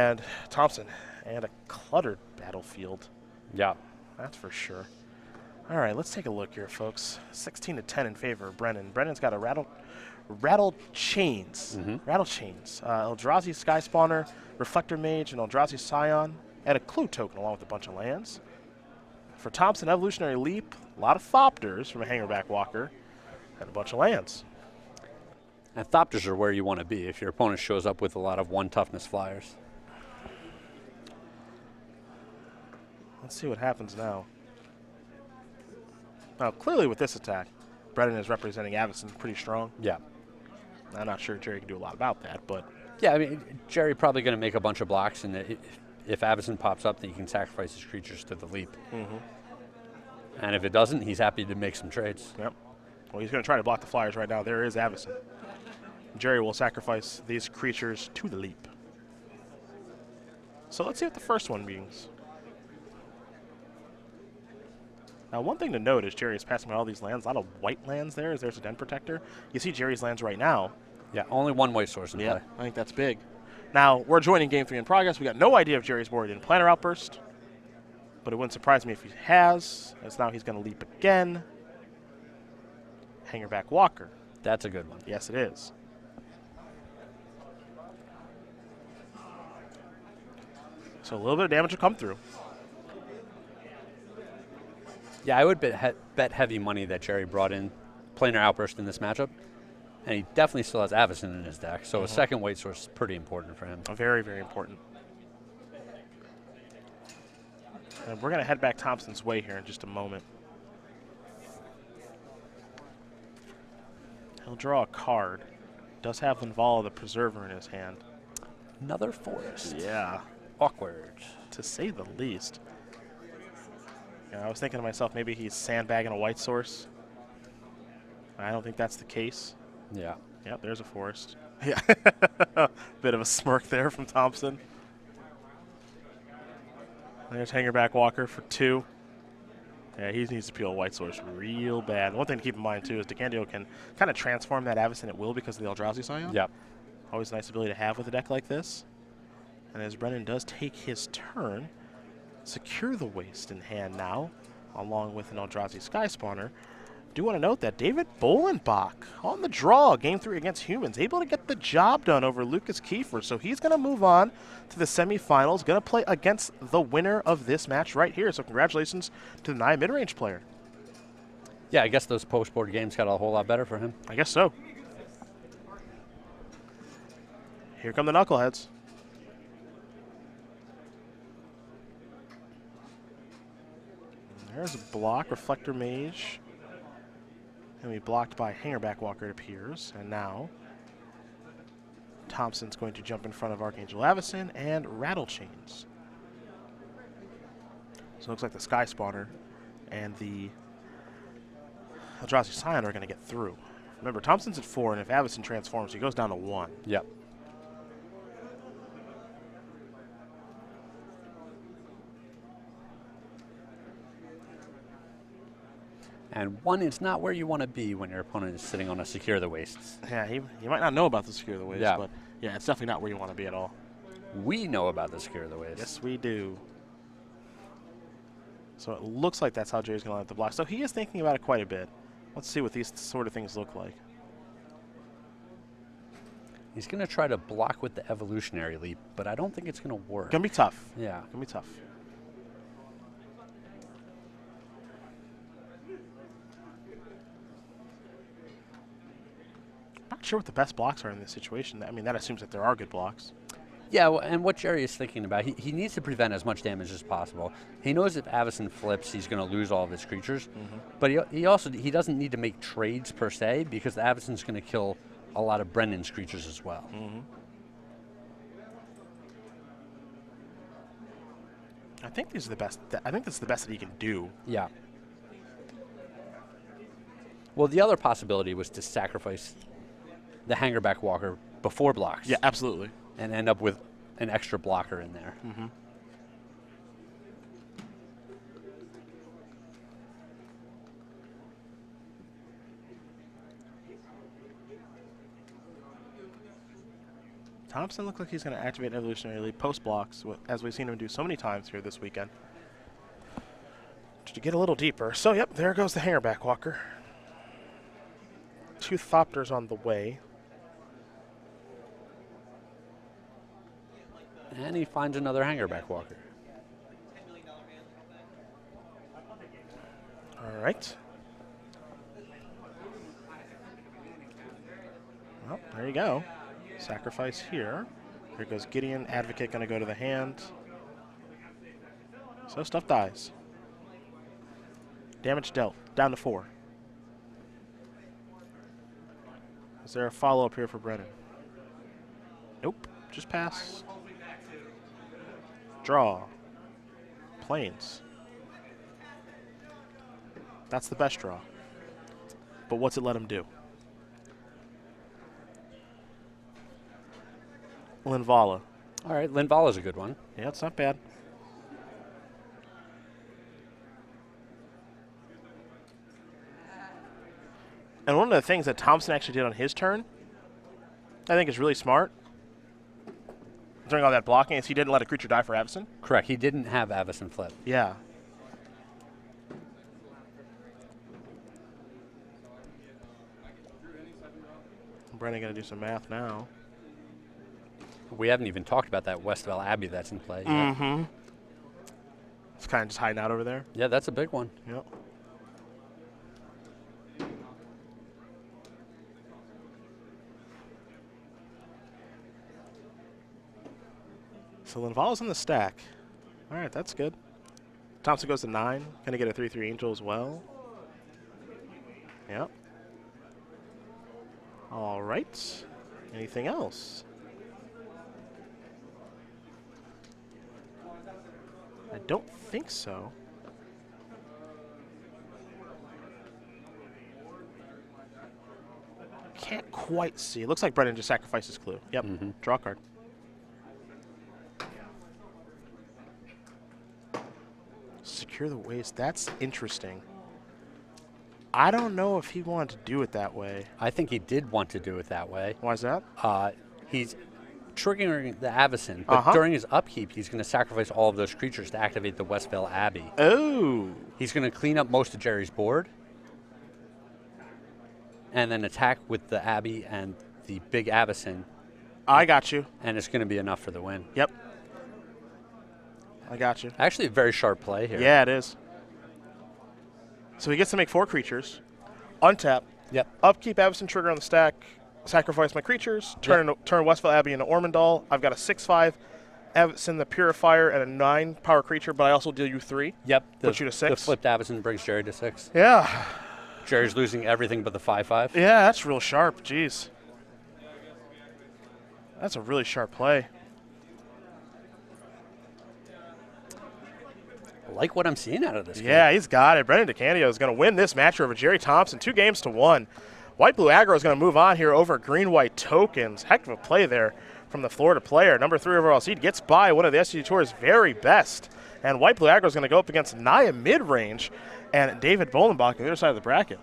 And Thompson. And a cluttered battlefield. Yeah. That's for sure. All right, let's take a look here, folks. 16-10 in favor of Brennan. Brennan's got a rattle chains. Rattle chains. Eldrazi Sky Spawner, Reflector Mage, and Eldrazi Scion, and a Clue token along with a bunch of lands. For Thompson, Evolutionary Leap, a lot of Thopters from a Hangerback Walker, and a bunch of lands. And Thopters are where you want to be if your opponent shows up with a lot of 1 toughness flyers. Let's see what happens now. Now, clearly with this attack, Brennan is representing Avison pretty strong. Yeah. I'm not sure Gerry can do a lot about that, but... Yeah, I mean, Gerry probably going to make a bunch of blocks, and if Avison pops up, then he can sacrifice his creatures to the leap. And if it doesn't, he's happy to make some trades. Yep. Well, he's going to try to block the flyers right now. There is Avison. Gerry will sacrifice these creatures to the leap. So let's see what the first one means. Now, one thing to note is Gerry is passing by all these lands. A lot of white lands there as there's a Den Protector. You see Gerry's lands right now. Yeah, only 1 white source in play. I think that's big. Now, we're joining Game 3 in progress. We got no idea if Gerry's boarded in Planner Outburst, but it wouldn't surprise me if he has, as now he's going to leap again. Hangerback Walker. That's a good one. Yes, it is. So a little bit of damage will come through. Yeah, I would bet heavy money that Gerry brought in Planar Outburst in this matchup, and he definitely still has Avison in his deck, so a second white source is pretty important for him. Very, very important. And we're going to head back Thompson's way here in just a moment. He'll draw a card. Does have Linvala the Preserver in his hand. Another forest. Yeah. Awkward. To say the least. You know, I was thinking to myself, maybe he's sandbagging a white source. I don't think that's the case. Yeah. Yep, there's a forest. Yeah. Bit of a smirk there from Thompson. There's Hangerback Walker for 2. Yeah, he needs to peel a white source real bad. One thing to keep in mind, too, is Decandio can kind of transform that Avison at will because of the Eldrazi Scion. Yep. Always a nice ability to have with a deck like this. And as Brennan does take his turn, Secure the Waste in hand now, along with an Eldrazi Sky Spawner. Do want to note that David Bolenbach on the draw, Game 3 against Humans, able to get the job done over Lucas Kiefer. So he's going to move on to the semifinals, going to play against the winner of this match right here. So congratulations to the Naya mid-range player. Yeah, I guess those post-board games got a whole lot better for him. I guess so. Here come the Knuckleheads. There's a block, Reflector Mage. And we blocked by Hangerback Walker, it appears. And now Thompson's going to jump in front of Archangel Avison and Rattle Chains. So it looks like the Sky Spawner and the Eldrazi Scion are going to get through. Remember, Thompson's at 4, and if Avison transforms, he goes down to 1. Yep. And 1 is not where you want to be when your opponent is sitting on a Secure the Wastes. Yeah, you might not know about the Secure the Waste, Yeah. but yeah, it's definitely not where you want to be at all. We know about the Secure the Wastes. Yes, we do. So it looks like that's how Gerry's going to line up the block. So he is thinking about it quite a bit. Let's see what these sort of things look like. He's going to try to block with the Evolutionary Leap, but I don't think it's going to work. Going to be tough. Yeah. Going to be tough. Not sure what the best blocks are in this situation. I mean, that assumes that there are good blocks. Yeah, and what Gerry is thinking about, he needs to prevent as much damage as possible. He knows if Avison flips, he's going to lose all of his creatures. But he doesn't need to make trades per se because the Avison's going to kill a lot of Brennan's creatures as well. I think these are the best. I think this is the best that he can do. Yeah. Well, the other possibility was to sacrifice the Hangerback Walker before blocks. Yeah, absolutely. And end up with an extra blocker in there. Thompson looks like he's going to activate Evolutionary Leap post blocks, as we've seen him do so many times here this weekend. Just to get a little deeper. So, yep, there goes the Hangerback Walker. 2 Thopters on the way. And he finds another Hangerback Walker. All right. Well, there you go. Sacrifice here. Here goes Gideon. Advocate going to go to the hand. So stuff dies. Damage dealt. Down to 4. Is there a follow-up here for Brennan? Nope. Just pass. Draw. Plains. That's the best draw. But what's it let him do? Linvala. All right, Linvala's a good one. Yeah, it's not bad. And one of the things that Thompson actually did on his turn, I think is really smart, during all that blocking, is he didn't let a creature die for Avison. Correct. He didn't have Avison flip. Yeah. Brennan going to do some math now. We haven't even talked about that Westvale Abbey that's in play yet. Mm-hmm. It's kind of just hiding out over there. Yeah, that's a big one. Yep. So Linvala's on the stack. All right, that's good. Thompson goes to 9. Going to get a 3/3 Angel as well. Yep. All right. Anything else? I don't think so. Can't quite see. It looks like Brennan just sacrificed his clue. Yep. Draw a card. Secure the waste. That's interesting. I don't know if he wanted to do it that way. I think he did want to do it that way. Why is that? He's triggering the Avison, but during his upkeep, he's going to sacrifice all of those creatures to activate the Westvale Abbey. Oh. He's going to clean up most of Gerry's board and then attack with the Abbey and the big Avison. I got you. And it's going to be enough for the win. Yep. I got you. Actually, a very sharp play here. Yeah, it is. So he gets to make 4 creatures. Untap. Yep. Upkeep Avison trigger on the stack. Sacrifice my creatures. Turn Westvale Abbey into Ormondal. I've got a 6/5 Avison the Purifier and a 9 power creature, but I also deal you 3. Yep. Put you to 6. The flipped Avison brings Gerry to 6. Yeah. Gerry's losing everything but the 5/5. Yeah, that's real sharp. Jeez. That's a really sharp play. I like what I'm seeing out of this game. Yeah, he's got it. Brennan Decandio is going to win this match over Gerry Thompson, 2-1. White-Blue Aggro is going to move on here over Green-White Tokens. Heck of a play there from the Florida player. Number 3 overall seed gets by one of the SCG Tour's very best. And White-Blue Aggro is going to go up against Naya mid-range and David Bolenbach on the other side of the bracket.